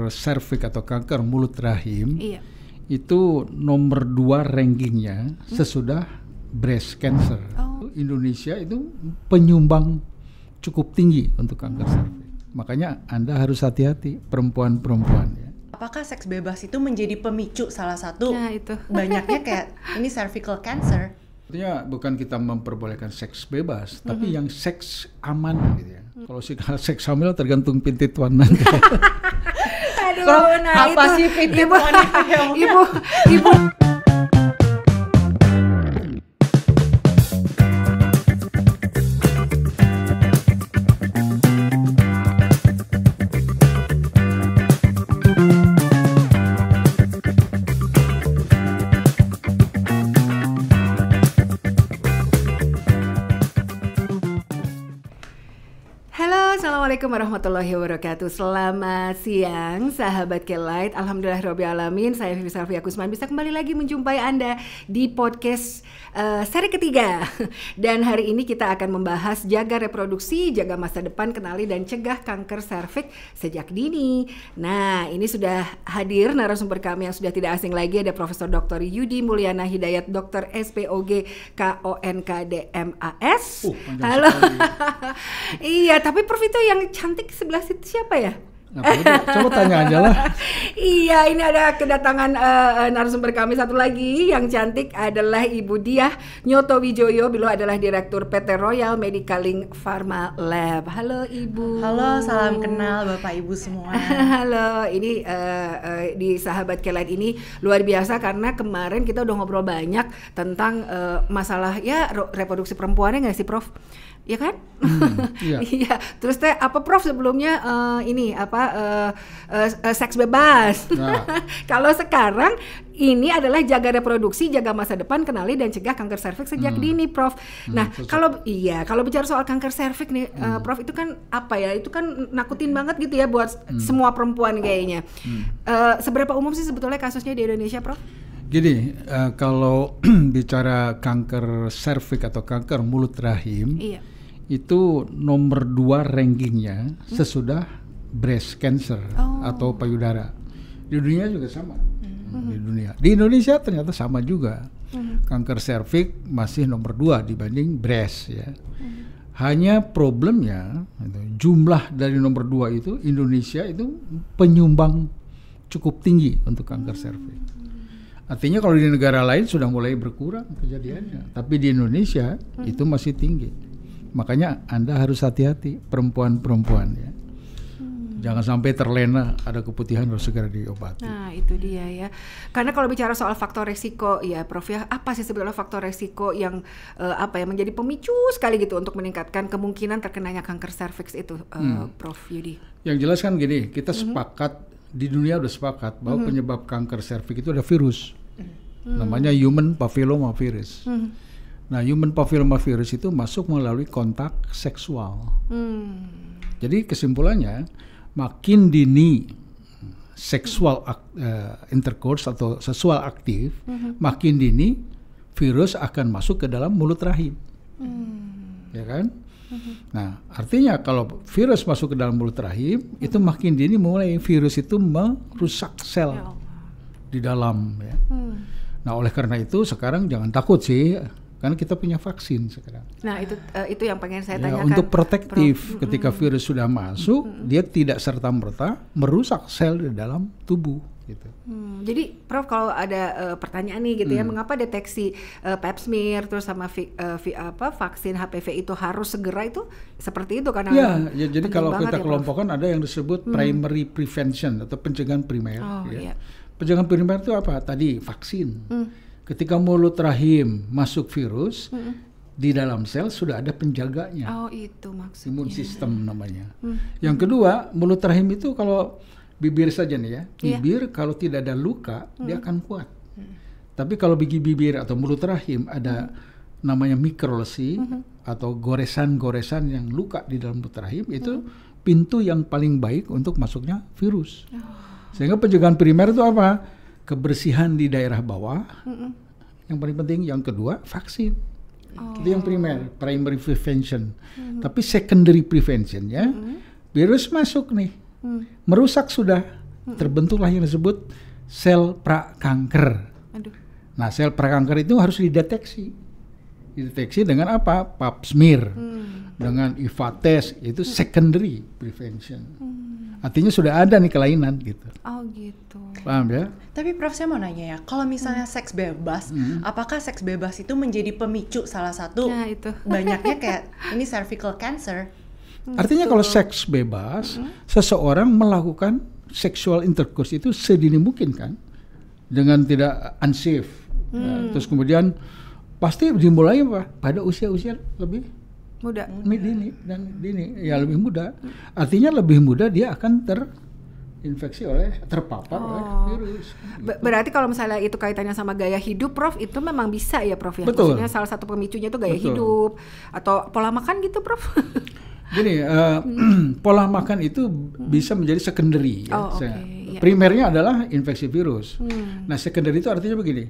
Serviks atau kanker mulut rahim Iya. itu nomor 2 rankingnya sesudah breast cancer. Indonesia itu penyumbang cukup tinggi untuk kanker serviks. Makanya Anda harus hati-hati perempuan-perempuan ya. Apakah seks bebas itu menjadi pemicu salah satu Nah, itu. banyaknya kayak ini cervical cancer? Artinya bukan kita memperbolehkan seks bebas, tapi yang seks aman gitu ya. Kalau seks hamil tergantung pintit tuan nanti. Aduh, nah apa itu sih pintit wanita yang ibu Assalamualaikum warahmatullahi wabarakatuh. Selamat siang sahabat Kelight. Alhamdulillahirabbil alamin. Saya Vivi Salvia Kusman bisa kembali lagi menjumpai Anda di podcast seri ketiga. Dan hari ini kita akan membahas jaga reproduksi, jaga masa depan, kenali dan cegah kanker serviks sejak dini. Nah, ini sudah hadir narasumber kami yang sudah tidak asing lagi, ada Profesor Dr. Yudi Mulyana Hidayat, Dr. SPOG KONKDMAS. Halo. Iya, tapi Prof itu yang cantik sebelah situ siapa ya? Coba tanya aja lah. Iya, ini ada kedatangan narasumber kami satu lagi yang cantik adalah Ibu Diah Nyoto Wijoyo. Beliau adalah Direktur PT Royal Medical Link Pharma Lab. Halo Ibu. Halo, salam kenal Bapak Ibu semua. Halo, ini di Sahabat Kelight ini luar biasa karena kemarin kita udah ngobrol banyak tentang masalah ya reproduksi perempuannya nggak sih Prof? Ya kan? Iya. Iya. Terus teh apa Prof sebelumnya seks bebas. Nah. Kalau sekarang ini adalah jaga reproduksi, jaga masa depan, kenali dan cegah kanker serviks sejak dini, Prof. Nah, kalau bicara soal kanker serviks nih, Prof, itu kan apa ya? Itu kan nakutin banget gitu ya buat semua perempuan kayaknya. Seberapa umum sih sebetulnya kasusnya di Indonesia, Prof? Gini, kalau bicara kanker serviks atau kanker mulut rahim, itu nomor 2 rankingnya sesudah breast cancer atau payudara. Di dunia juga sama. Di Indonesia ternyata sama juga. Kanker serviks masih nomor 2 dibanding breast ya. Hanya problemnya jumlah dari nomor 2 itu Indonesia itu penyumbang cukup tinggi untuk kanker serviks. Artinya kalau di negara lain sudah mulai berkurang kejadiannya, tapi di Indonesia itu masih tinggi. Makanya Anda harus hati-hati perempuan-perempuan ya. Jangan sampai terlena ada keputihan harus segera diobati. Nah, itu dia ya. Karena kalau bicara soal faktor resiko ya Prof ya, apa sih sebetulnya faktor resiko yang menjadi pemicu sekali gitu untuk meningkatkan kemungkinan terkenanya kanker serviks itu, Prof Yudi? Yang jelas kan gini, kita sepakat di dunia udah sepakat bahwa penyebab kanker serviks itu ada virus. Namanya human papillomavirus. Nah, human papillomavirus itu masuk melalui kontak seksual. Jadi kesimpulannya, makin dini seksual intercourse atau seksual aktif, makin dini virus akan masuk ke dalam mulut rahim. Ya kan? Nah, artinya kalau virus masuk ke dalam mulut rahim, itu makin dini mulai virus itu merusak sel di dalam ya. Nah, oleh karena itu sekarang jangan takut sih. Karena kita punya vaksin sekarang. Nah, itu yang pengen saya tanyakan. Untuk protektif, ketika virus sudah masuk, dia tidak serta-merta merusak sel di dalam tubuh. Gitu. Jadi, Prof, kalau ada pertanyaan nih gitu ya, mengapa deteksi Pap smear terus sama vaksin HPV itu harus segera itu seperti itu karena ya jadi kalau kita kelompokkan ada yang disebut primary prevention atau pencegahan primer. Iya. Pencegahan primer itu apa? Tadi vaksin. Ketika mulut rahim masuk virus, di dalam sel sudah ada penjaganya. Oh, itu maksudnya. Imun sistem namanya. Yang kedua, mulut rahim itu kalau bibir saja nih ya, bibir kalau tidak ada luka, dia akan kuat. Tapi kalau bibir atau mulut rahim ada namanya mikrolesi atau goresan-goresan yang luka di dalam mulut rahim, itu pintu yang paling baik untuk masuknya virus. Sehingga pencegahan primer itu apa? Kebersihan di daerah bawah, yang paling penting. Yang kedua, vaksin. Itu yang primer, primary prevention. Tapi secondary prevention ya, virus masuk nih, merusak sudah terbentuklah yang disebut sel prakanker. Nah, sel prakanker itu harus dideteksi dengan apa? Pap smear, dengan IVA test, itu secondary prevention. Artinya sudah ada nih kelainan gitu. Oh gitu. Paham ya? Tapi Prof, saya mau nanya ya, kalau misalnya seks bebas, apakah seks bebas itu menjadi pemicu salah satu banyaknya kayak ini cervical cancer? Artinya kalau seks bebas, seseorang melakukan sexual intercourse itu sedini mungkin kan, dengan tidak unsafe. Terus kemudian pasti dimulai pada usia-usia lebih muda, dini, ya lebih muda. Artinya lebih muda dia akan terinfeksi terpapar oleh virus. Berarti kalau misalnya itu kaitannya sama gaya hidup, Prof, itu memang bisa ya, Prof ya? Betul. Maksudnya salah satu pemicunya itu gaya hidup atau pola makan gitu, Prof? Gini, pola makan itu bisa menjadi secondary. Okay. Primernya adalah infeksi virus. Nah, secondary itu artinya begini,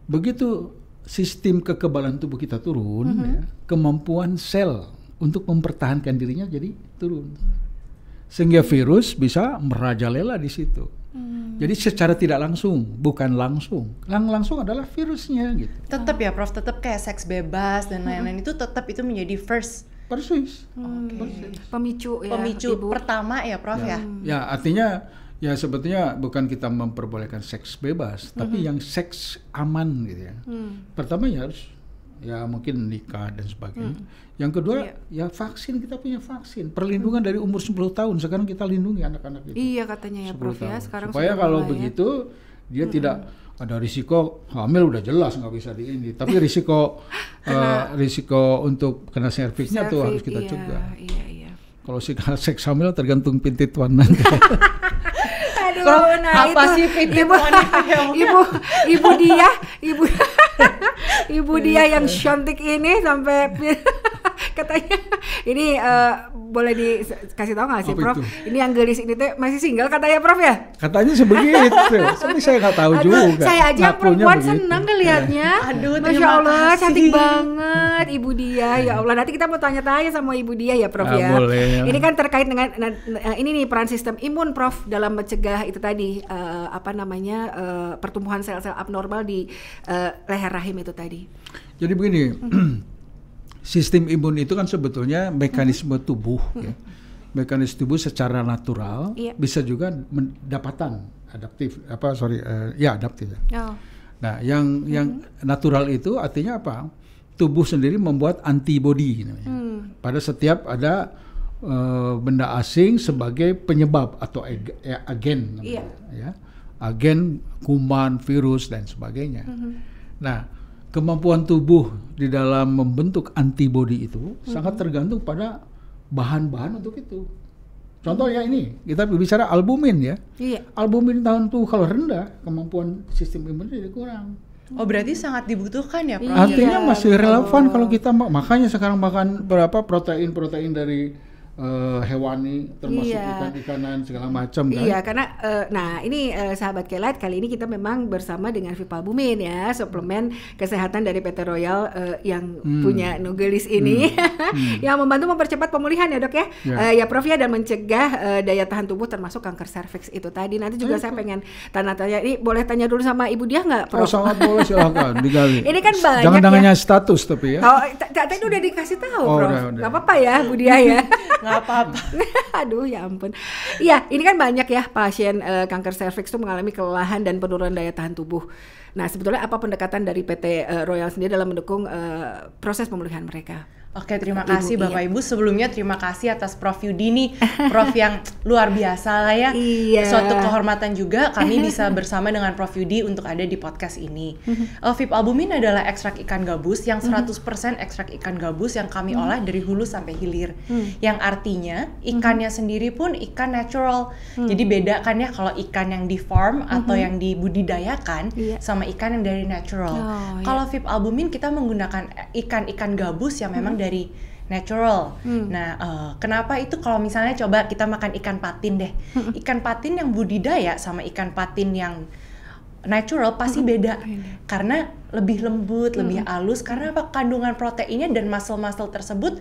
begitu sistem kekebalan tubuh kita turun, ya, kemampuan sel untuk mempertahankan dirinya jadi turun, sehingga virus bisa merajalela di situ. Jadi secara tidak langsung, bukan langsung, langsung adalah virusnya gitu. Tetap ya, Prof, tetap kayak seks bebas dan lain-lain itu tetap itu menjadi first. Persis. Pemicu Ibu. Pertama ya, Prof ya. Ya, artinya ya sebetulnya bukan kita memperbolehkan seks bebas, tapi yang seks aman gitu ya. Pertama ya harus ya mungkin nikah dan sebagainya. Yang kedua ya vaksin, kita punya vaksin perlindungan dari umur 10 tahun. Sekarang kita lindungi anak-anak itu. Iya katanya ya, Prof ya. Sekarang supaya kalau begitu dia tidak ada risiko hamil, udah jelas nggak bisa ini. Tapi risiko untuk kena serviksnya tuh harus kita cegah. Iya. Kalau seks hamil tergantung pintit warna. Aduh, nah apa itu, sih pintit wanita yang ibu dia yang cantik ini sampai katanya ini boleh dikasih tahu nggak sih, Prof? Ini yang gelis ini tuh masih single katanya, Prof ya? Katanya sebegitu. Tapi saya nggak tahu juga. Saya aja perempuan senang ngelihatnya. Aduh, Masya Allah, cantik banget Ibu Dia. Ya Allah, nanti kita mau tanya-tanya sama Ibu Dia ya, Prof ya. Boleh. Ini kan terkait dengan ini nih peran sistem imun, Prof, dalam mencegah itu tadi pertumbuhan sel-sel abnormal di leher rahim itu tadi. Jadi begini. Sistem imun itu kan sebetulnya mekanisme tubuh, ya. Mekanisme tubuh secara natural, bisa juga mendapatan adaptif, adaptif. Ya. Nah, yang natural itu artinya apa? Tubuh sendiri membuat antibodi namanya. Pada setiap ada benda asing sebagai penyebab atau agen, namanya, ya. Agen, kuman, virus dan sebagainya. Nah, kemampuan tubuh di dalam membentuk antibodi itu sangat tergantung pada bahan-bahan untuk itu. Contohnya ini, kita bicara albumin ya. Albumin tahun tuh kalau rendah, kemampuan sistem imun jadi kurang. Oh, berarti sangat dibutuhkan ya, Prof? Artinya masih relevan kalau kita makanya sekarang makan berapa protein dari hewani, termasuk ikan-ikanan segala macam kan. Iya, karena nah ini sahabat Kelight, kali ini kita memang bersama dengan Vipalbumin ya, suplemen kesehatan dari PT Royal yang punya Nugelis ini yang membantu mempercepat pemulihan ya, Dok ya. Ya Prof ya, dan mencegah daya tahan tubuh termasuk kanker serviks itu tadi. Nanti juga saya pengen tanya-tanya, ini boleh tanya dulu sama Ibu Dia nggak, Prof? Oh, sangat boleh, silakan digali. Ini kan banyak. Jangan nanya status tapi ya. Oh, tadi udah dikasih tahu, Prof. Nggak apa-apa ya, Bu Dia ya. Nggak apa-apa. Aduh, ya ampun. Iya, ini kan banyak ya pasien kanker serviks itu mengalami kelelahan dan penurunan daya tahan tubuh. Nah, sebetulnya apa pendekatan dari PT Royal sendiri dalam mendukung proses pemulihan mereka? Oke, terima kasih Bapak Ibu. Sebelumnya terima kasih atas Prof Yudi nih, Prof yang luar biasa lah ya. Suatu kehormatan juga kami bisa bersama dengan Prof Yudi untuk ada di podcast ini. Vipalbumin adalah ekstrak ikan gabus yang 100% ekstrak ikan gabus yang kami olah dari hulu sampai hilir. Yang artinya ikannya sendiri pun ikan natural. Jadi beda kan ya kalau ikan yang di farm atau yang dibudidayakan sama ikan yang dari natural. Kalau Vipalbumin kita menggunakan ikan-ikan gabus yang memang dari natural. Nah, kenapa itu kalau misalnya coba kita makan ikan patin deh. Ikan patin yang budidaya sama ikan patin yang natural pasti beda. Karena lebih lembut, lebih halus karena apa? Kandungan proteinnya dan muscle-muscle tersebut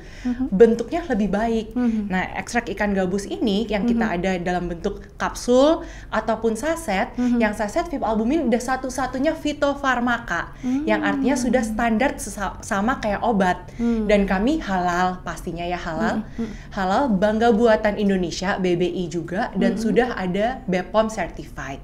bentuknya lebih baik. Nah, ekstrak ikan gabus ini yang kita ada dalam bentuk kapsul ataupun saset, yang saset VIP albumin udah satu-satunya fitofarmaka, yang artinya sudah standar sama kayak obat. Dan kami halal, pastinya ya halal. Halal, bangga buatan Indonesia, BBI juga, dan sudah ada BPOM certified.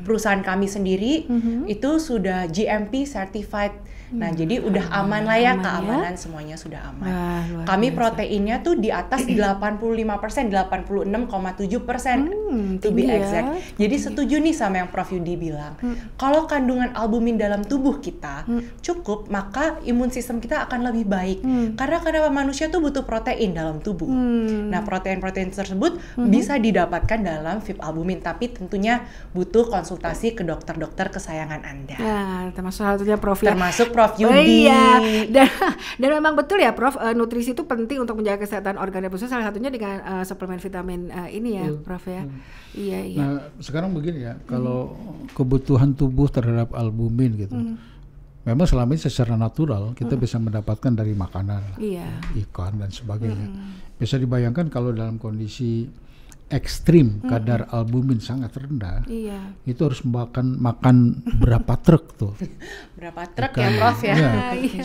Perusahaan kami sendiri itu sudah GMP certified. Nah, jadi udah aman lah ya, keamanan semuanya sudah aman. Kami proteinnya tuh di atas 85%, 86,7% to be exact. Jadi setuju nih sama yang Prof Yudi bilang. Kalau kandungan albumin dalam tubuh kita cukup, maka imun sistem kita akan lebih baik. Karena kenapa manusia tuh butuh protein dalam tubuh. Nah, protein-protein tersebut bisa didapatkan dalam VIP albumin, tapi tentunya butuh konsultasi ke dokter-dokter kesayangan Anda. Nah, termasuk satunya Prof ya. Termasuk Prof Yudi. Oh iya, dan memang betul ya Prof, nutrisi itu penting untuk menjaga kesehatan organ dan pusat, salah satunya dengan suplemen vitamin ini ya Prof ya. Iya. Nah, sekarang begini ya, kalau kebutuhan tubuh terhadap albumin gitu, memang selama ini secara natural kita bisa mendapatkan dari makanan, ikan dan sebagainya. Bisa dibayangkan kalau dalam kondisi ekstrim kadar albumin sangat rendah, itu harus makan berapa truk tuh? Berapa truk ya Prof ya?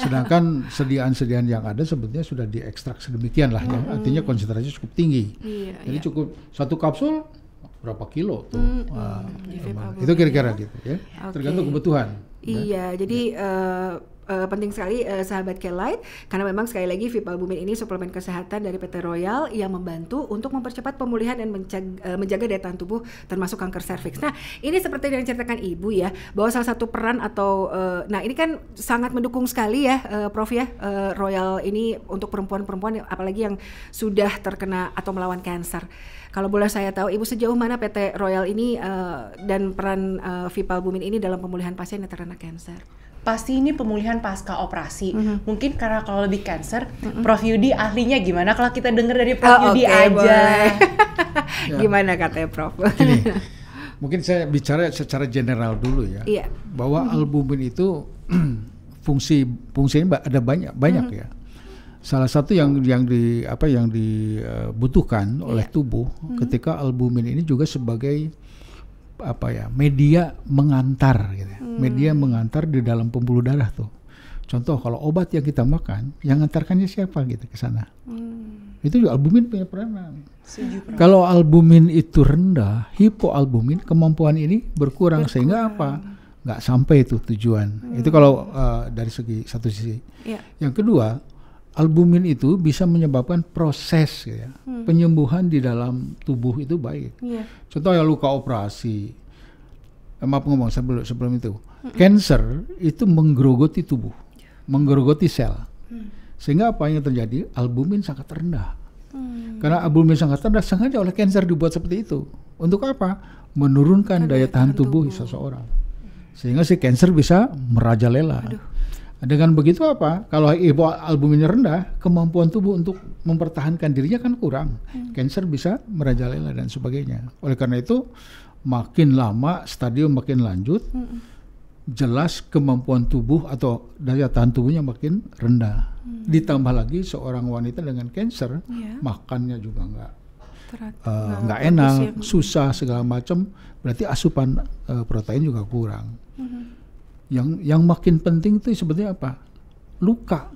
Sedangkan sediaan-sediaan yang ada sebetulnya sudah diekstrak sedemikian lah ya, artinya konsentrasinya cukup tinggi. Jadi cukup satu kapsul berapa kilo tuh? Itu kira-kira gitu ya, tergantung kebutuhan. Iya, jadi penting sekali sahabat K-Lite, karena memang sekali lagi VIP albumin ini suplemen kesehatan dari PT Royal yang membantu untuk mempercepat pemulihan dan menjaga daya tahan tubuh termasuk kanker serviks. Nah, ini seperti yang diceritakan Ibu ya, bahwa salah satu peran atau nah ini kan sangat mendukung sekali ya Prof ya, Royal ini untuk perempuan-perempuan apalagi yang sudah terkena atau melawan kanker. Kalau boleh saya tahu Ibu, sejauh mana PT Royal ini dan peran VIP albumin ini dalam pemulihan pasien yang terkena kanker? Pasti ini pemulihan pasca operasi. Mungkin karena kalau lebih cancer, Prof Yudi ahlinya gimana kalau kita dengar dari Prof Yudi aja. Gimana katanya Prof? Gini, mungkin saya bicara secara general dulu ya. Bahwa albumin itu fungsinya ada banyak ya. Salah satu yang dibutuhkan oleh tubuh ketika albumin ini juga sebagai media mengantar gitu. Media mengantar di dalam pembuluh darah tuh. Contoh kalau obat yang kita makan, yang ngantarkannya siapa gitu ke sana. Itu juga albumin punya peranan. Kalau albumin itu rendah, hipoalbumin, kemampuan ini berkurang. Sehingga apa? Nggak sampai itu tujuan. Itu kalau dari satu sisi. Yang kedua, albumin itu bisa menyebabkan proses ya, penyembuhan di dalam tubuh itu baik. Contoh ya luka operasi, maaf ngomong sebelum itu, cancer itu menggerogoti tubuh, menggerogoti sel, sehingga apa yang terjadi? Albumin sangat rendah. Karena albumin sangat rendah, sengaja oleh cancer dibuat seperti itu. Untuk apa? Menurunkan daya tahan tubuh seseorang, sehingga si cancer bisa merajalela. Dengan begitu apa? Kalau albuminnya rendah, kemampuan tubuh untuk mempertahankan dirinya kan kurang. Cancer bisa merajalela dan sebagainya. Oleh karena itu, makin lama stadium makin lanjut, jelas kemampuan tubuh atau daya tahan tubuhnya makin rendah. Ditambah lagi seorang wanita dengan cancer, makannya juga nggak enak, susah segala macam. Berarti asupan protein juga kurang. Yang makin penting itu sebetulnya apa? Luka.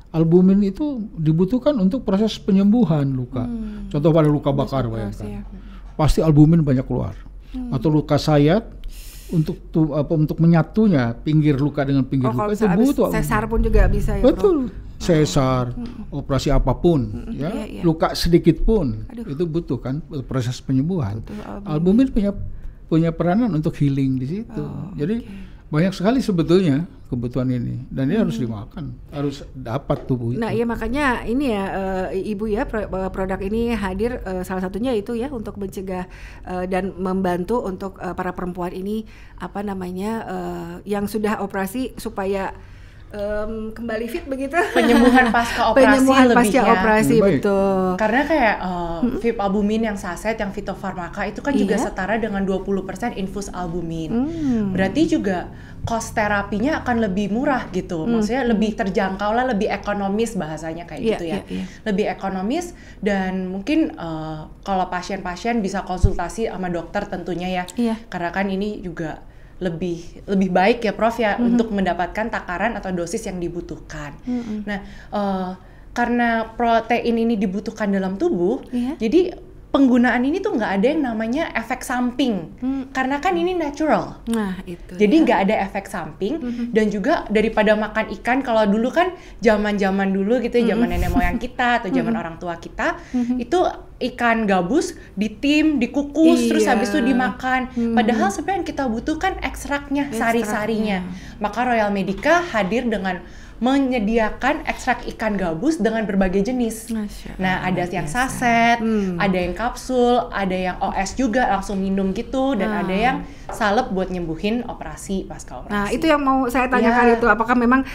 Albumin itu dibutuhkan untuk proses penyembuhan luka. Contoh pada luka bakar, bayangkan. Pasti albumin banyak keluar. Atau luka sayat, untuk menyatunya pinggir luka dengan pinggir luka itu butuh. Sesar pun juga bisa ya. Betul. Sesar, operasi apapun, luka sedikit pun itu butuh kan proses penyembuhan. Albumin punya peranan untuk healing di situ. Jadi banyak sekali sebetulnya kebutuhan ini, dan ini harus dimakan, harus dapat tubuh itu. Nah, ya makanya ini ya Ibu ya, produk ini hadir salah satunya itu ya untuk mencegah dan membantu untuk para perempuan ini yang sudah operasi supaya kembali fit begitu. Penyembuhan pasca operasi Penyembuhan lebih pasca ya. operasi, betul. Karena kayak VIP albumin yang saset, yang fitofarmaka itu kan juga setara dengan 20% infus albumin. Berarti juga cost terapinya akan lebih murah gitu. Maksudnya lebih terjangkau lah, lebih ekonomis bahasanya kayak gitu ya. Lebih ekonomis dan mungkin kalau pasien-pasien bisa konsultasi sama dokter tentunya ya. Karena kan ini juga lebih baik ya Prof ya untuk mendapatkan takaran atau dosis yang dibutuhkan. Nah, karena protein ini dibutuhkan dalam tubuh, jadi penggunaan ini tuh nggak ada yang namanya efek samping, karena kan ini natural. Nah itu. Jadi nggak ada efek samping dan juga daripada makan ikan, kalau dulu kan zaman dulu gitu, zaman nenek moyang kita atau zaman orang tua kita, itu ikan gabus ditim, dikukus, terus habis itu dimakan. Padahal sebenarnya yang kita butuhkan ekstraknya, sari-sarinya. Maka Royal Medica hadir dengan menyediakan ekstrak ikan gabus dengan berbagai jenis. Nah, ada yang saset, ada yang kapsul, ada yang OS juga langsung minum gitu, dan ada yang salep buat nyembuhin operasi pasca operasi. Nah, itu yang mau saya tanyakan itu, apakah memang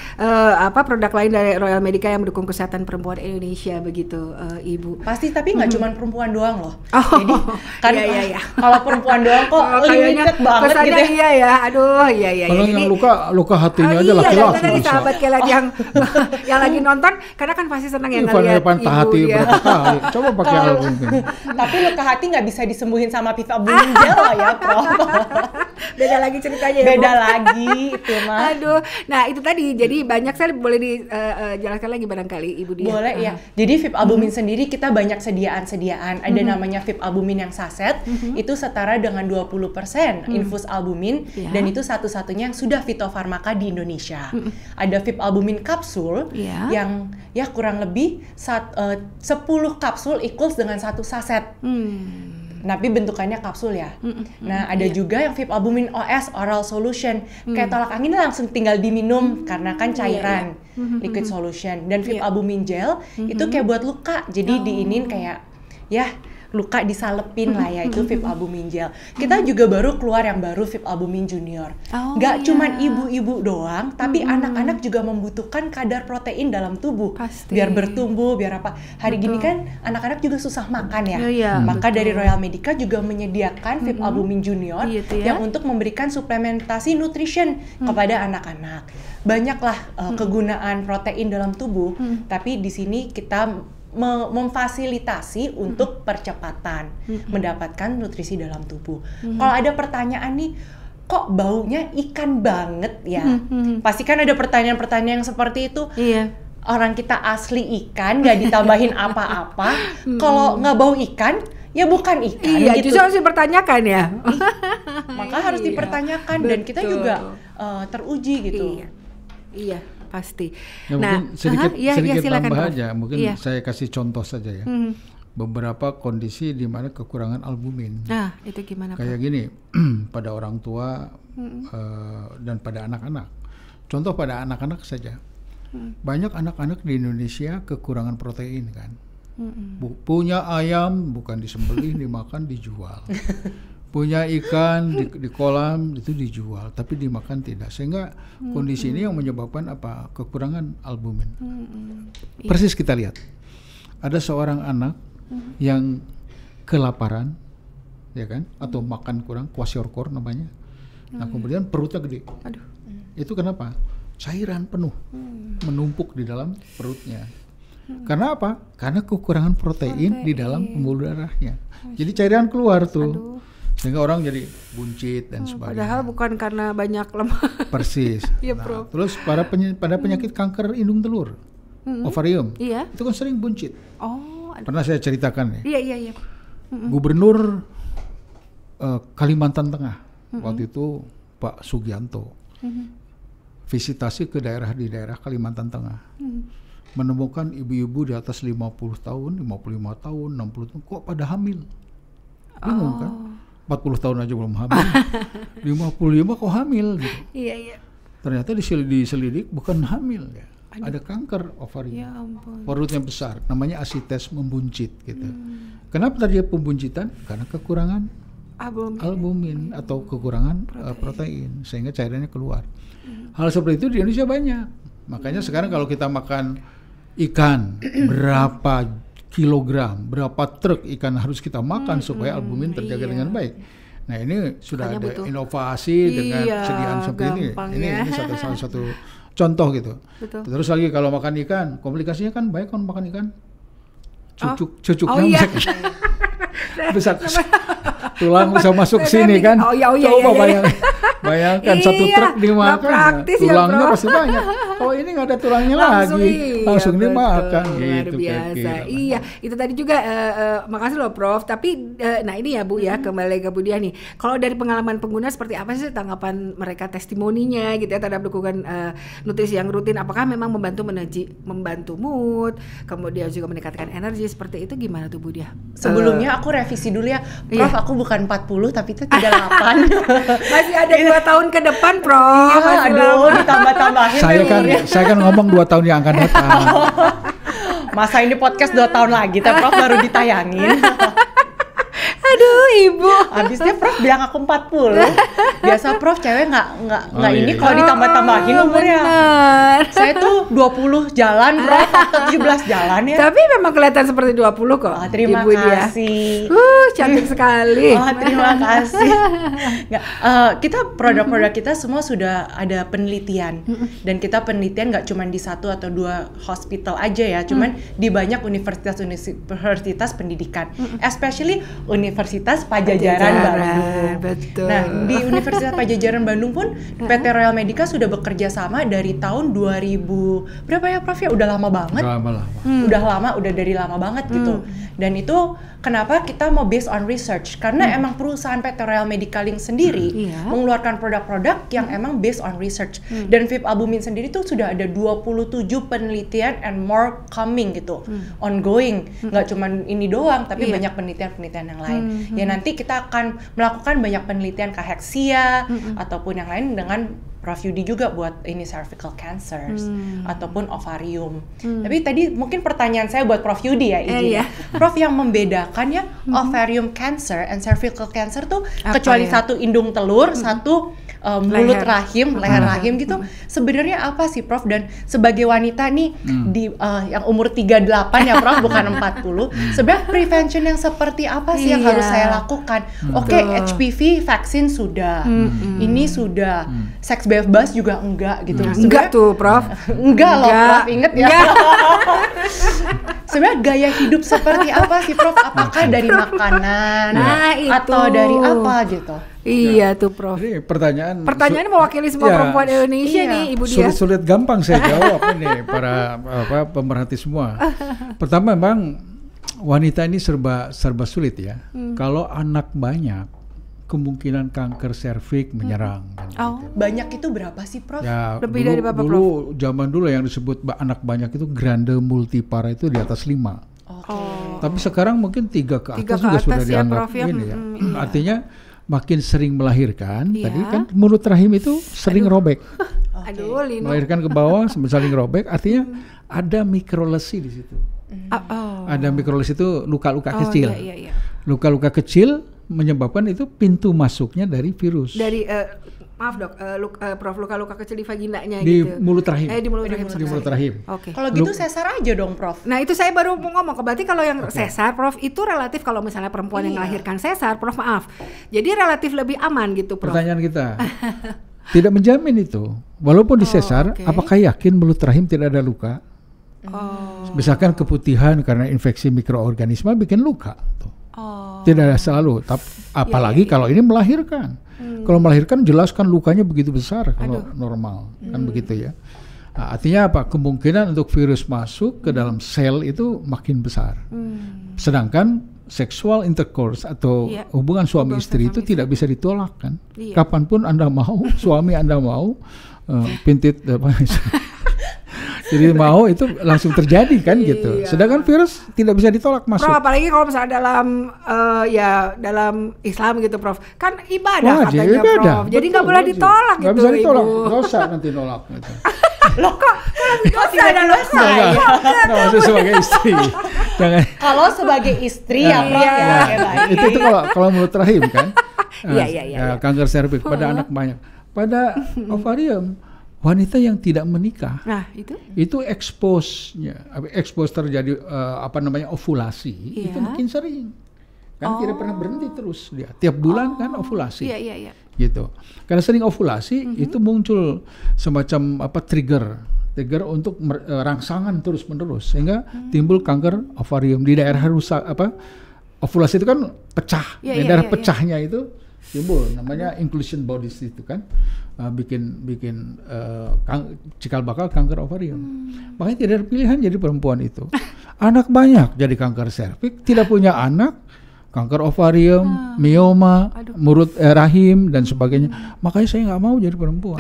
produk lain dari Royal Medica yang mendukung kesehatan perempuan Indonesia begitu, Ibu? Pasti, tapi nggak cuma perempuan doang loh. Jadi kan kalau perempuan doang kok limited banget gitu ya. Iya ya, aduh iya. Kalau yang luka hatinya aja laki-laki. Dari sahabat Kelat yang lagi nonton, karena kan pasti senang ya ngeliat Ibu ya. Coba pakai albumin. Tapi luka hati nggak bisa disembuhin sama VIP albumin gel lah ya, Prof. Beda lagi ceritanya ya. Beda lagi itu mah. Aduh, nah itu tadi, jadi banyak sekali, boleh dijelaskan lagi barangkali Ibu Dia. Boleh ya. Jadi VIP albumin sendiri kita banyak sediaan. Ada namanya VIP albumin yang saset, itu setara dengan 20% infus albumin, dan itu satu-satunya yang sudah fitofarmaka di Indonesia. Ada VIP albumin kapsul yang ya kurang lebih 10 kapsul equals dengan 1 saset. Tapi bentukannya kapsul ya. Nah, ada juga yang VIP albumin OS, oral solution. Kayak tolak angin langsung tinggal diminum karena kan cairan, liquid solution. Dan VIP albumin gel itu kayak buat luka. Jadi diinin kayak ya luka disalepin lah ya, itu VIP albumin gel. Kita juga baru keluar yang baru VIP albumin junior. Nggak cuman ibu-ibu doang, tapi anak-anak juga membutuhkan kadar protein dalam tubuh. Biar bertumbuh, biar apa. Hari gini kan anak-anak juga susah makan ya. Maka dari Royal Medica juga menyediakan VIP albumin junior yang untuk memberikan suplementasi nutrition kepada anak-anak. Banyaklah kegunaan protein dalam tubuh, tapi di sini kita memfasilitasi untuk percepatan mendapatkan nutrisi dalam tubuh. Kalau ada pertanyaan nih, kok baunya ikan banget ya? Pasti kan ada pertanyaan-pertanyaan yang seperti itu. Orang kita asli ikan, nggak ditambahin apa-apa. Kalau nggak bau ikan, ya bukan ikan. Gitu. Justru harus dipertanyakan ya. Maka harus dipertanyakan. Dan kita juga teruji gitu. Iya. Pasti. Nah, mungkin sedikit tambah aja. Mungkin saya kasih contoh saja ya. Beberapa kondisi di mana kekurangan albumin. Nah, itu gimana? Kayak gini, pada orang tua dan pada anak-anak. Contoh pada anak-anak saja. Banyak anak-anak di Indonesia kekurangan protein kan. Punya ayam bukan disembelih, dimakan, dijual. Punya ikan di kolam itu dijual, tapi dimakan tidak. Sehingga kondisi ini yang menyebabkan apa? Kekurangan albumin. Persis kita lihat, ada seorang anak yang kelaparan, ya kan? Atau makan kurang, kwashiorkor namanya. Nah kemudian perutnya gede. Itu kenapa? Cairan penuh menumpuk di dalam perutnya. Karena apa? Karena kekurangan protein di dalam pembuluh darahnya. Jadi cairan keluar tuh. Sehingga orang jadi buncit dan sebagainya. Padahal bukan karena banyak lemak. Persis. Nah, terus pada penyakit kanker indung telur, ovarium, itu kan sering buncit. Pernah saya ceritakan ya. Iya. Gubernur Kalimantan Tengah waktu itu Pak Sugianto visitasi ke di daerah Kalimantan Tengah, menemukan ibu-ibu di atas 50 tahun, 55 tahun, 60 tahun kok pada hamil. Bingung kan? 40 tahun aja belum hamil, 55 kok hamil gitu. Iya. Ternyata diselidik bukan hamil ya, ada kanker ovarium. Ya ampun. Perutnya besar, namanya asites membuncit gitu. Kenapa terjadi pembuncitan? Karena kekurangan albumin atau kekurangan protein sehingga cairannya keluar. Hal seperti itu di Indonesia banyak. Makanya sekarang kalau kita makan ikan, berapa kilogram, berapa truk ikan harus kita makan supaya albumin terjaga dengan baik. Nah ini sudah ada inovasi dengan sediaan seperti ini. Ini salah satu contoh gitu. Betul. Terus lagi kalau makan ikan, komplikasinya kan baik kalau makan ikan. Cucuknya besar. Tulang bisa masuk sini kan. Coba bayangkan satu truk dimakan, tulangnya pasti banyak. Kalau ini nggak ada tulangnya langsung dimakan. Luar biasa. Iya, itu tadi juga makasih loh Prof. Tapi nah ini ya Bu ya, kembali ke Bu Diah nih. Kalau dari pengalaman pengguna seperti apa sih tanggapan mereka, testimoninya gitu ya terhadap dukungan nutrisi yang rutin? Apakah memang membantu mood, kemudian juga meningkatkan energi seperti itu, gimana tuh Bu Diah? Sebelumnya aku revisi dulu ya, Prof. Aku bukan 40 tapi itu 38. Masih ada 2 tahun ke depan, Prof. Aduh, ditambah-tambahin. Saya kan ngomong 2 tahun yang akan datang. Masa ini podcast 2 tahun lagi, tapi Prof baru ditayangin. Aduh, Ibu. Habisnya Prof bilang aku 40. Biasa Prof cewek nggak ini kalau ditambah-tambahin umurnya. Bener. Saya tuh 20 jalan, Prof, 17 jalan ya. Tapi memang kelihatan seperti 20 kok. Terima Ibu kasih. Cantik sekali. Terima kasih. Kita produk-produk kita semua sudah ada penelitian. Dan kita penelitian nggak cuma di 1 atau 2 hospital aja ya, cuman di banyak universitas pendidikan. Especially Universitas Padjadjaran Bandung. Betul. Nah, di Universitas Padjadjaran Bandung pun PT Royal Medica sudah bekerja sama dari tahun 2000 berapa ya Prof ya? Udah lama banget. Udah dari lama banget gitu. Dan itu kenapa kita mau based on research? Karena emang perusahaan PT Royal Medica Link sendiri mengeluarkan produk-produk yang emang based on research. Dan VIP albumin sendiri tuh sudah ada 27 penelitian and more coming gitu. Ongoing. Nggak cuma ini doang, tapi banyak penelitian-penelitian yang lain. Ya nanti kita akan melakukan banyak penelitian kaheksia ataupun yang lain dengan Prof Yudi juga buat ini cervical cancers ataupun ovarium. Tapi tadi mungkin pertanyaan saya buat Prof Yudi ya, izin. Prof, yang membedakan ya ovarium cancer and cervical cancer tuh apa kecuali satu indung telur, satu mulut rahim, leher rahim gitu. Sebenarnya apa sih Prof? Dan sebagai wanita nih di yang umur 38 ya Prof, bukan 40. Sebenarnya prevention yang seperti apa sih yang harus saya lakukan? Oke, HPV vaksin sudah. Ini sudah. Seks bebas juga enggak gitu. Enggak tuh Prof. Enggak loh Prof, inget ya. Sebenarnya gaya hidup seperti apa sih Prof? Apakah dari makanan atau dari apa gitu? Iya tuh Prof. Ini pertanyaan mewakili semua perempuan Indonesia nih Ibu Diah. Sulit gampang saya jawab ini para pemerhati semua. Pertama memang wanita ini serba sulit ya. Kalau anak banyak, kemungkinan kanker serviks menyerang. Gitu. Banyak itu berapa sih Prof? Ya, lebih dari berapa Prof? Zaman dulu yang disebut anak banyak itu grande multipara itu di atas 5. Tapi sekarang mungkin 3 ke atas juga sudah dianggap ini ya. Artinya makin sering melahirkan, tadi kan mulut rahim itu sering robek. Melahirkan ke bawah saling robek, artinya ada mikrolesi di situ. Ada mikrolesi itu luka-luka kecil. Luka-luka kecil menyebabkan itu pintu masuknya dari virus. Dari maaf dok, Prof, luka-luka kecil di vaginanya di gitu. Mulut rahim. Di mulut rahim. Oke. Kalau gitu sesar aja dong Prof. Nah itu saya baru mau ngomong. Berarti kalau yang sesar Prof itu relatif, kalau misalnya perempuan yang melahirkan sesar Prof, maaf. Jadi relatif lebih aman gitu Prof. Pertanyaan kita. Tidak menjamin itu. Walaupun di sesar, apakah yakin mulut rahim tidak ada luka? Misalkan keputihan karena infeksi mikroorganisme bikin luka tuh. Tidak selalu, apalagi kalau ini melahirkan. Kalau melahirkan jelas kan lukanya begitu besar kalau normal, kan begitu ya. Nah, artinya apa? Kemungkinan untuk virus masuk ke dalam sel itu makin besar. Sedangkan sexual intercourse atau hubungan suami istri itu tidak bisa ditolak kan. Kapanpun Anda mau, suami Anda mau, pintit jadi mau itu langsung terjadi kan gitu. Sedangkan virus tidak bisa ditolak masuk. Prof, apalagi kalau misalnya dalam Islam gitu Prof. Kan ibadah katanya Prof. Jadi nggak boleh ditolak gitu. Nggak bisa ditolak, dosa nanti nolak gitu. Loh kok tidak dosa? Maksud sebagai istri. Jangan. Kalau sebagai istri ya Prof ya. Itu kalau mulut rahim kan. Iya. Kanker serviks pada anak banyak. Pada ovarium wanita yang tidak menikah. Nah, itu expose terjadi ovulasi, itu makin sering. Kan tidak pernah berhenti terus dia. Tiap bulan kan ovulasi. Iya. Gitu. Karena sering ovulasi itu muncul semacam trigger untuk rangsangan terus-menerus sehingga timbul kanker ovarium di daerah rusak ovulasi itu kan pecah. Di daerah pecahnya itu timbul namanya inclusion bodies itu kan bikin cikal bakal kanker ovarium. Makanya tidak ada pilihan jadi perempuan itu. Anak banyak jadi kanker serviks, tidak punya anak kanker ovarium, mioma, murut rahim dan sebagainya. Makanya saya nggak mau jadi perempuan.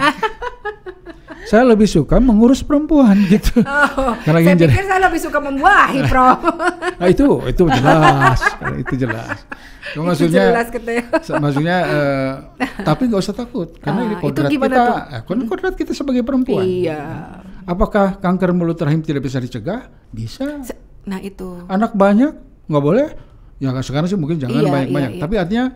Saya lebih suka mengurus perempuan gitu. Karena saya pikir saya lebih suka membuahi, Prof. Nah itu jelas, itu jelas. Maksudnya, tapi nggak usah takut karena ini kodrat kita sebagai perempuan. Iya. Apakah kanker mulut rahim tidak bisa dicegah? Bisa. Nah itu. Anak banyak nggak boleh. Ya sekarang sih mungkin jangan banyak-banyak. Tapi artinya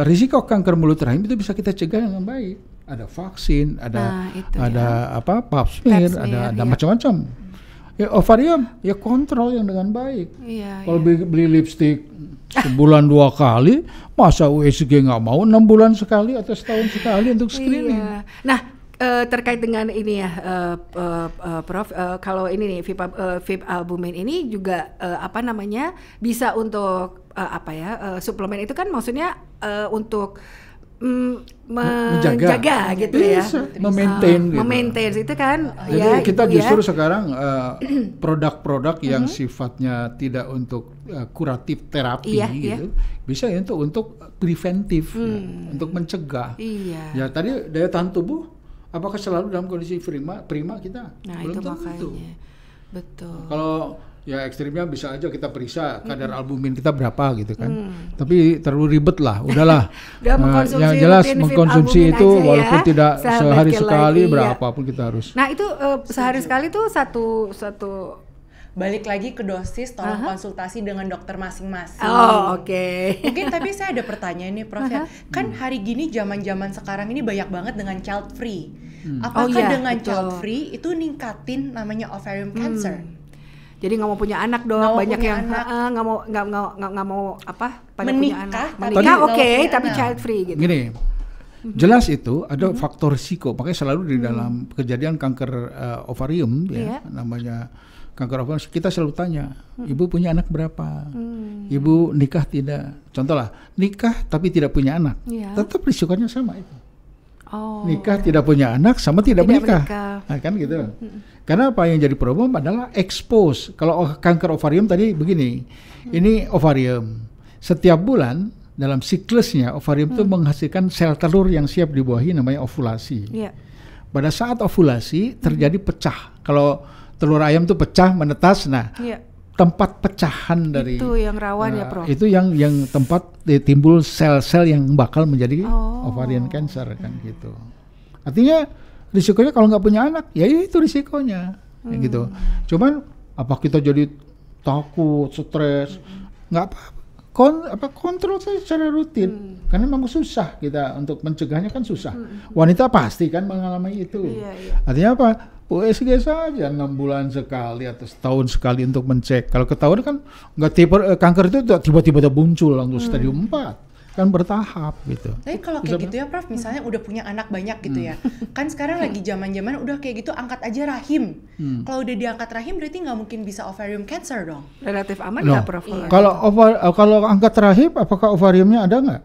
risiko kanker mulut rahim itu bisa kita cegah dengan baik. Ada vaksin, ada pap smear, ada macam-macam. Ya ovarium, ya kontrol yang dengan baik. Kalau beli lipstik sebulan 2 kali, masa USG nggak mau 6 bulan sekali atau setahun sekali untuk screening? Nah, terkait dengan ini ya, Prof, kalau ini nih VIP albumin ini juga bisa untuk suplemen itu kan maksudnya untuk menjaga gitu bisa, ya, memaintain itu kan. Jadi kita justru sekarang produk-produk yang sifatnya tidak untuk kuratif terapi gitu, bisa untuk preventif, untuk mencegah. Ya tadi daya tahan tubuh, apakah selalu dalam kondisi prima kita? Nah belum itu tentu. Makanya, betul. Kalau ya ekstrimnya bisa aja kita periksa kadar albumin kita berapa gitu kan. Tapi terlalu ribet lah, udahlah. Yang jelas mengkonsumsi itu walaupun tidak sehari sekali berapapun kita harus. Nah itu sehari sekali tuh satu. Balik lagi ke dosis, tolong konsultasi dengan dokter masing-masing. Oh oke. Mungkin tapi saya ada pertanyaan nih Prof ya. Kan hari gini zaman sekarang ini banyak banget dengan child free. Apakah dengan child free itu ningkatin namanya ovarium cancer? Jadi nggak mau punya anak dong, banyak yang nggak mau menikah, tapi child free gitu. Gini, jelas itu ada faktor risiko, makanya selalu di dalam kejadian kanker ovarium namanya kanker ovarium kita selalu tanya, ibu punya anak berapa, ibu nikah tidak, contoh lah nikah tapi tidak punya anak, tetap risikonya sama itu. Nikah tidak punya anak sama tidak menikah. Nah, kan gitu. Karena apa yang jadi problem adalah expose. Kalau kanker ovarium tadi begini, ini ovarium. Setiap bulan dalam siklusnya ovarium itu menghasilkan sel telur yang siap dibuahi namanya ovulasi. Pada saat ovulasi terjadi pecah. Kalau telur ayam itu pecah menetas, tempat pecahan dari itu yang rawan ya Prof. Itu yang tempat timbul sel-sel yang bakal menjadi ovarian cancer kan gitu. Artinya risikonya kalau nggak punya anak ya itu risikonya gitu. Cuman apa kita jadi takut, stres? Nggak apa-apa. Kontrol saja secara rutin karena memang susah kita untuk mencegahnya kan susah. Wanita pasti kan mengalami itu. Artinya apa? USG saja 6 bulan sekali atau setahun sekali untuk mencek. Kalau ketahuan kan nggak kanker itu tiba-tiba muncul langsung stadium 4 kan bertahap gitu. Tapi kalau kayak gitu ya Prof, misalnya udah punya anak banyak gitu ya, kan sekarang lagi zaman-zaman udah kayak gitu angkat aja rahim. Kalau udah diangkat rahim berarti nggak mungkin bisa ovarium cancer dong. Relatif aman nggak Prof? Kalau angkat rahim, apakah ovariumnya ada nggak?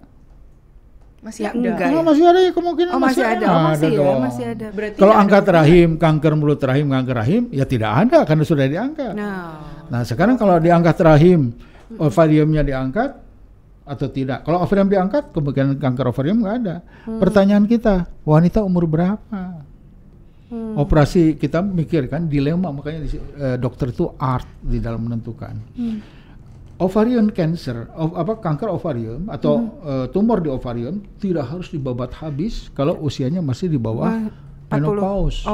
Masih ada. Masih ada ya kemungkinan masih ada. Masih ada. Berarti kalau angkat rahim, kanker mulut rahim, kanker rahim ya tidak ada karena sudah diangkat. Nah sekarang kalau diangkat rahim, ovariumnya diangkat atau tidak? Kalau ovarium diangkat, kemungkinan kanker ovarium nggak ada. Pertanyaan kita, wanita umur berapa? Operasi kita mikir kan dilema, makanya dokter itu art di dalam menentukan. Ovarian cancer, kanker ovarium atau tumor di ovarium tidak harus dibabat habis kalau usianya masih di bawah menopause.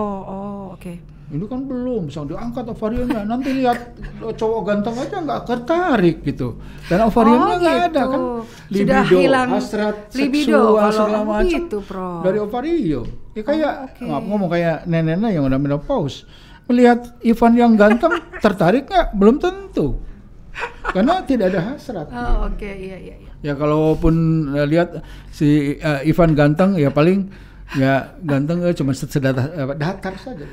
Oke. Ini kan belum, bisa diangkat ovariumnya. Nanti lihat cowok ganteng aja nggak tertarik gitu. Dan ovariumnya nggak ada kan. Sudah Libido, hilang hasrat libido seksual segala macam gitu, Prof. dari ovarium. Ya kayak ngomong kayak nenek-nenek yang udah menopause. Melihat Ivan yang ganteng tertarik nggak? Belum tentu. Karena tidak ada hasrat. Oke, iya. Ya kalaupun lihat si Ivan ganteng ya paling ya ganteng cuma datar saja.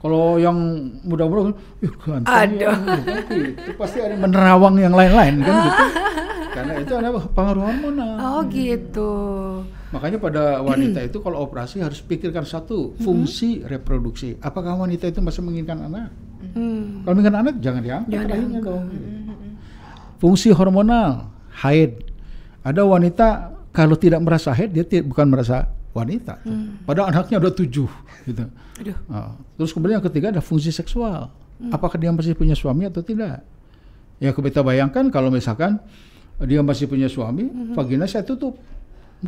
Kalau yang muda-muda ganteng ya, itu pasti ada menerawang yang lain-lain kan gitu. Karena itu ada pengaruh hormonal. Gitu. Makanya pada wanita itu kalau operasi harus pikirkan satu, fungsi reproduksi. Apakah wanita itu masih menginginkan anak? Kalau menginginkan anak jangan diangkat rahimnya dong. Fungsi hormonal, haid. Ada wanita kalau tidak merasa haid dia bukan merasa wanita. Padahal anaknya udah 7 gitu. Terus kemudian yang ketiga ada fungsi seksual. Apakah dia masih punya suami atau tidak? Ya kita bayangkan kalau misalkan dia masih punya suami, vagina saya tutup.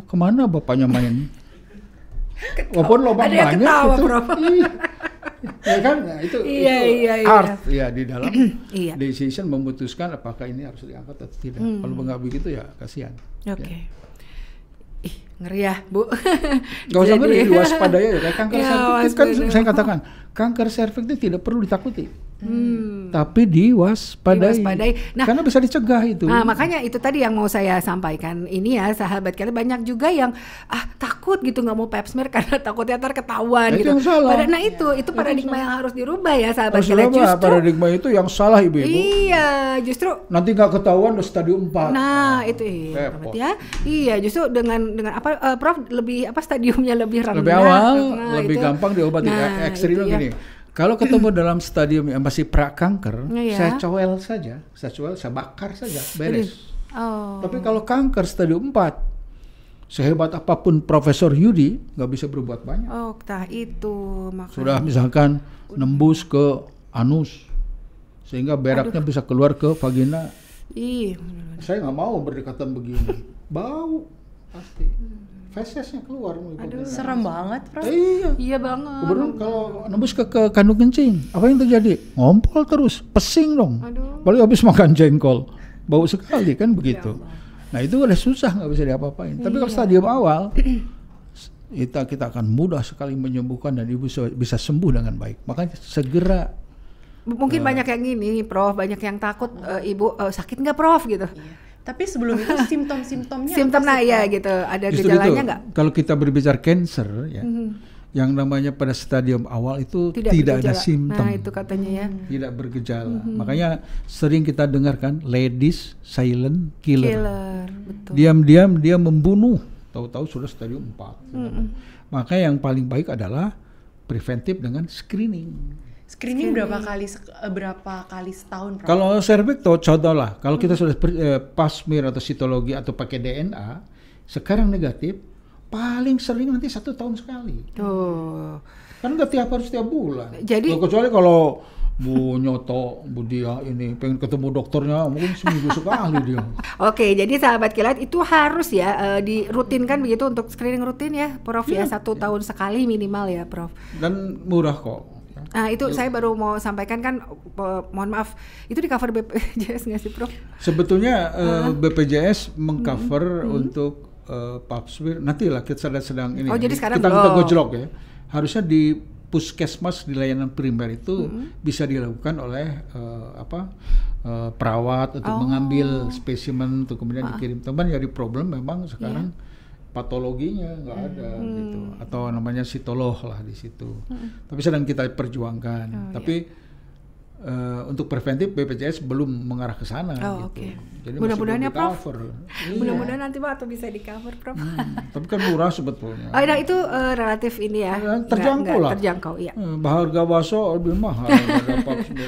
Kemana bapaknya main? Walaupun lubang banyak itu. Ya kan? Nah, itu art ya di dalam decision memutuskan apakah ini harus diangkat atau tidak. Kalau nggak begitu ya kasihan. Oke. Ih, ngeri ya, Bu. Gak usah ngeri, diwaspadai ya. Kanker serviks kan saya katakan, kanker serviks itu tidak perlu ditakuti. Tapi diwaspadai. Nah, karena bisa dicegah itu. Nah, makanya itu tadi yang mau saya sampaikan. Ini ya, sahabat kita banyak juga yang takut gitu nggak mau pap smear karena takutnya ntar ketahuan gitu. Yang salah. Nah, itu paradigma yang harus dirubah ya, sahabat kita. Justru paradigma itu yang salah ibu-ibu. Iya, justru nanti nggak ketahuan udah stadium 4. Nah, itu ya. Iya, justru dengan apa Prof lebih stadiumnya lebih rendah. Lebih awal, lebih gampang diobati. Ekstrim gini. Kalau ketemu dalam stadium yang masih prakanker, saya cowel saja, saya bakar saja, beres. Tapi kalau kanker stadium 4, sehebat apapun Profesor Yudi nggak bisa berbuat banyak. Itu makanya. Sudah misalkan nembus ke anus, sehingga beraknya bisa keluar ke vagina. Saya nggak mau berdekatan begini, bau pasti. Fesesnya keluar. Serem banget, Prof. Iya banget. Kemudian kalau nembus ke kandung kencing, apa yang terjadi? Ngompol terus, pesing dong. Baru habis makan jengkol, bau sekali kan begitu. Nah itu udah susah, nggak bisa diapa-apain. Tapi kalau stadium awal, kita akan mudah sekali menyembuhkan dan ibu bisa sembuh dengan baik. Makanya segera. Mungkin banyak yang gini, Prof, banyak yang takut ibu sakit nggak, Prof gitu. Tapi sebelum itu simptom-simptomnya gitu. Ada gejalanya nggak? Kalau kita berbicara cancer ya, yang namanya pada stadium awal itu tidak ada simptom. Nah, itu katanya ya. Tidak bergejala. Makanya sering kita dengarkan ladies silent killer. Betul. Diam-diam dia membunuh, tahu-tahu sudah stadium 4. Maka yang paling baik adalah preventif dengan screening. Screening berapa kali setahun, Prof? Kalau serviks contoh lah, kalau kita sudah pap smear atau sitologi atau pakai DNA, sekarang negatif, paling sering nanti 1 tahun sekali. Kan nggak harus tiap bulan. Jadi kecuali kalau Bu Nyoto, Bu Dia ini pengen ketemu dokternya, mungkin seminggu sekali dia. Oke, jadi sahabat kilat itu harus ya dirutinkan begitu untuk screening rutin ya, Prof ya, 1 tahun sekali minimal ya, Prof. Dan murah kok. Nah itu saya baru mau sampaikan kan, mohon maaf, itu di cover BPJS nggak sih, Prof? Sebetulnya BPJS mengcover untuk pap smear, nanti lah kita sedang ini. Jadi sekarang kita gojlok ya. Harusnya di puskesmas di layanan primer itu bisa dilakukan oleh perawat untuk mengambil spesimen untuk kemudian dikirim. Teman jadi problem memang sekarang patologinya nggak ada gitu, atau namanya sitolog lah di situ. Tapi sedang kita perjuangkan. Tapi untuk preventif BPJS belum mengarah ke sana gitu. Jadi mudah-mudahan ya, Prof. Mudah-mudahan nanti waktu bisa di cover, Prof. Tapi kan murah sebetulnya. Nah itu relatif ini ya. Terjangkau lah. Terjangkau, iya. Harga bakso lebih mahal.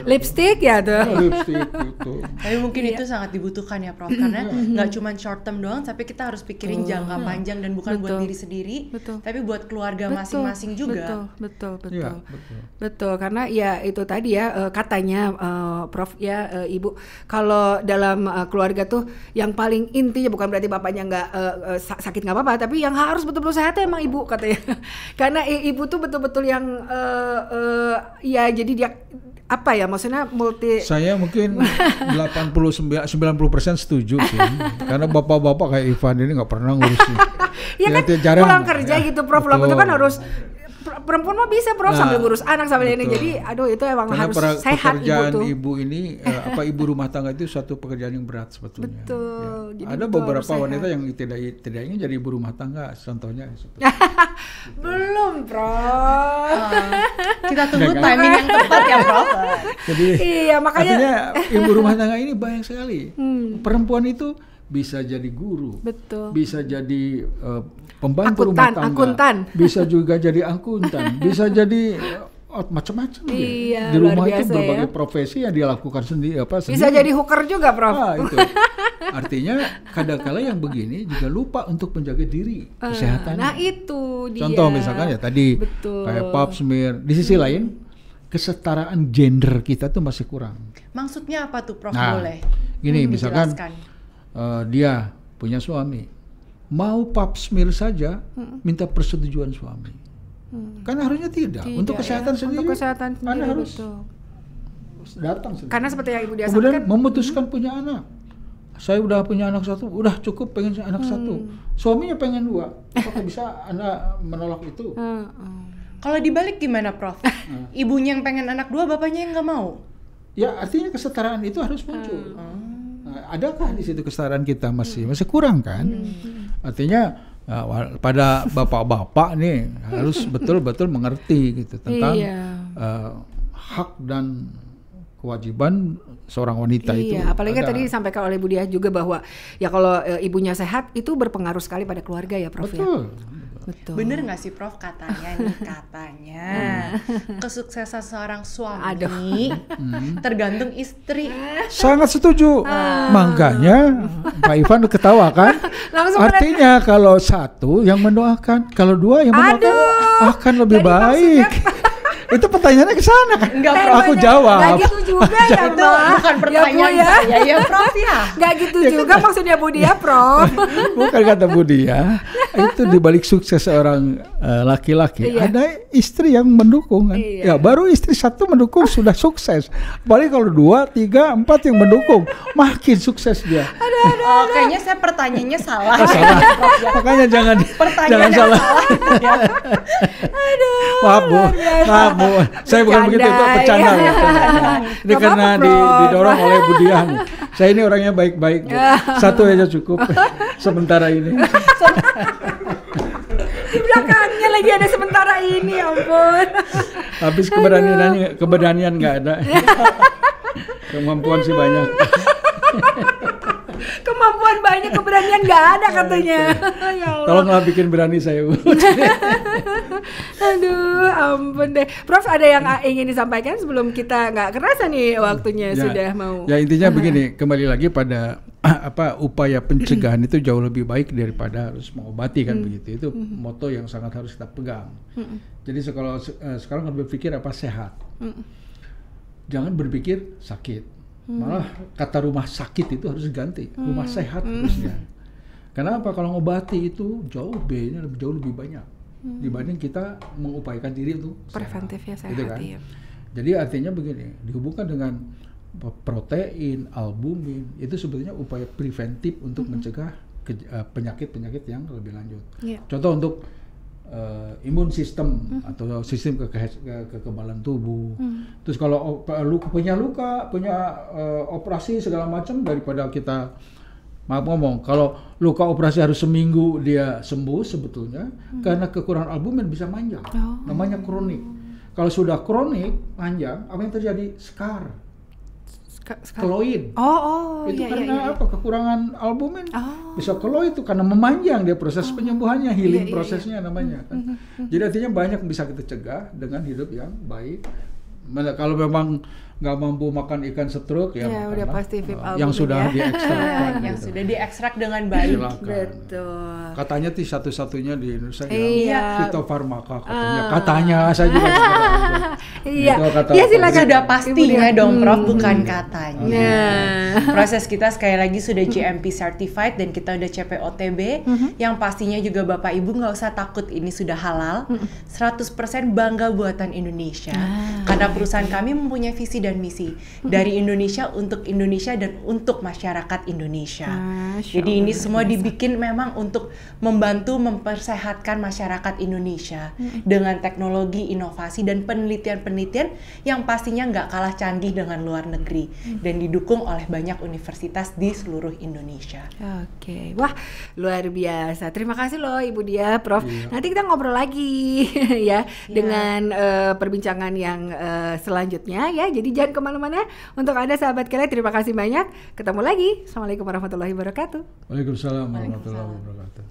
Lipstick ya tuh. Lipstick gitu. Tapi mungkin itu sangat dibutuhkan ya, Prof. Karena nggak cuma short term doang, tapi kita harus pikirin jangka panjang dan bukan buat diri sendiri, tapi buat keluarga masing-masing juga. Betul. Karena ya itu tadi ya katanya tanya Prof ya, Ibu, kalau dalam keluarga tuh yang paling intinya bukan berarti bapaknya nggak sakit nggak apa-apa, tapi yang harus betul-betul sehat emang ibu katanya. Karena ibu tuh betul-betul yang ya jadi dia apa ya, maksudnya multi. Saya mungkin 90% setuju sih. Karena bapak-bapak kayak Ivan ini nggak pernah ngurusin. Ya kan jarang, pulang kerja gitu Prof, pulang itu kan harus, perempuan mah bisa Prof, sambil ngurus anak sambil ini, jadi aduh itu emang karena harus sehat pekerjaan ibu tuh. Ibu ini ibu rumah tangga itu suatu pekerjaan yang berat sebetulnya. Betul. Ya. Ada beberapa wanita yang tidak ingin jadi ibu rumah tangga, contohnya. Belum Prof. Kita tunggu timing yang tepat ya Prof. Jadi iya, makanya artinya ibu rumah tangga ini banyak sekali. Perempuan itu bisa jadi guru, betul, bisa jadi pembantu rumah tangga, akuntan, bisa juga jadi akuntan, bisa jadi macam-macam. Iya, di rumah itu ya, berbagai profesi yang dia lakukan sendiri. Bisa jadi hooker juga Prof. Itu. Artinya kadang-kala yang begini juga lupa untuk menjaga diri, kesehatan. Nah itu dia. Contoh misalkan ya tadi kayak pap smear. Di sisi lain kesetaraan gender kita tuh masih kurang. Maksudnya apa tuh Prof? Boleh? Gini misalkan dia punya suami, mau pap smear saja minta persetujuan suami. Kan harusnya tidak. Untuk kesehatan sendiri. Untuk kesehatan sendiri Anda harus datang sendiri. Karena seperti yang Ibu dia kemudian sampaikan, memutuskan punya anak. Saya udah punya anak satu, udah cukup pengen anak satu. Suaminya pengen 2. Apakah bisa Anda menolak itu? Kalau dibalik gimana Prof? Ibunya yang pengen anak 2, bapaknya yang nggak mau? Ya artinya kesetaraan itu harus muncul. Adakah di situ kesetaraan kita masih kurang kan? Artinya pada bapak-bapak nih harus betul-betul mengerti gitu tentang hak dan kewajiban seorang wanita itu. Iya, apalagi tadi disampaikan oleh Bu Diah juga bahwa ya kalau ibunya sehat itu berpengaruh sekali pada keluarga ya Prof. Betul. Ya? Betul. Bener nggak sih Prof katanya kesuksesan seorang suami tergantung istri. Sangat setuju. Makanya Pak Ivan ketawa kan? Artinya kalau satu yang mendoakan, kalau 2 yang mendoakan akan lebih baik. Itu pertanyaannya ke sana kan? Enggak, Prof. Aku jawab. Enggak gitu juga ya, itu bukan pertanyaan ya, saya ya, Prof ya. Enggak gitu juga maksudnya Bu Diah, Prof. Bukan kata Bu Diah. Itu dibalik sukses seorang laki-laki ada istri yang mendukung kan? Ya baru istri 1 mendukung sudah sukses. Apalagi kalau 2, 3, 4 yang mendukung makin sukses dia. Kayaknya saya pertanyaannya salah. Salah. Makanya jangan salah. Maaf Bu, saya bukan begitu, itu bercanda. Ini karena didorong oleh Bu Diah. Saya ini orangnya baik-baik. 1 aja cukup sementara ini. Di belakangnya lagi ada sementara ini, ampun. Habis keberanian nggak ada. Kemampuan sih banyak. Kemampuan banyak, keberanian nggak ada katanya. Ya Allah. Tolonglah bikin berani saya. Aduh, ampun deh. Prof, ada yang ingin disampaikan sebelum kita nggak kerasa nih waktunya sudah mau. Ya intinya begini, kembali lagi pada upaya pencegahan itu jauh lebih baik daripada harus mengobati kan begitu. Itu moto yang sangat harus kita pegang. Jadi kalau sekarang berpikir apa sehat. Jangan berpikir sakit. Malah kata rumah sakit itu harus diganti, rumah sehat harusnya. Kenapa? Kalau ngobati itu B-nya jauh lebih banyak dibanding kita mengupayakan diri untuk preventif ya sehat. Gitu kan? Iya. Jadi artinya begini, dihubungkan dengan protein, albumin, itu sebetulnya upaya preventif untuk mencegah penyakit-penyakit yang lebih lanjut. Contoh untuk imun sistem atau sistem kekebalan tubuh. Terus kalau punya operasi segala macam, daripada kita maaf ngomong, kalau luka operasi harus seminggu dia sembuh sebetulnya karena kekurangan albumin bisa panjang. Namanya kronik. Kalau sudah kronik panjang, apa yang terjadi? Scar. Keloid. Itu karena apa? Kekurangan albumin. Bisa keloid itu karena memanjang dia proses penyembuhannya, healing prosesnya namanya. Kan? Jadi artinya banyak bisa kita cegah dengan hidup yang baik. Kalau memang nggak mampu makan ikan setruk ya udah pasti VIP album yang sudah diekstrak yang sudah diekstrak dengan baik. Betul. Katanya satu-satunya di Indonesia Fitofarmaka katanya saya juga iya silakan. Sudah pastinya dong Prof, bukan katanya. Proses kita sekali lagi sudah GMP certified dan kita udah CPOTB. Yang pastinya juga Bapak Ibu nggak usah takut, ini sudah halal. 100% bangga buatan Indonesia. Karena perusahaan kami mempunyai visi dan misi dari Indonesia untuk Indonesia dan untuk masyarakat Indonesia. Jadi ini semua dibikin memang untuk membantu mempersehatkan masyarakat Indonesia dengan teknologi, inovasi dan penelitian-penelitian yang pastinya nggak kalah canggih dengan luar negeri dan didukung oleh banyak universitas di seluruh Indonesia. Oke, wah luar biasa. Terima kasih loh Ibu Dia, Prof. Nanti kita ngobrol lagi ya dengan perbincangan yang selanjutnya ya. Jadi jangan kemana-mana. Untuk Anda sahabat Kelight, terima kasih banyak. Ketemu lagi. Assalamualaikum warahmatullahi wabarakatuh. Waalaikumsalam warahmatullahi wabarakatuh.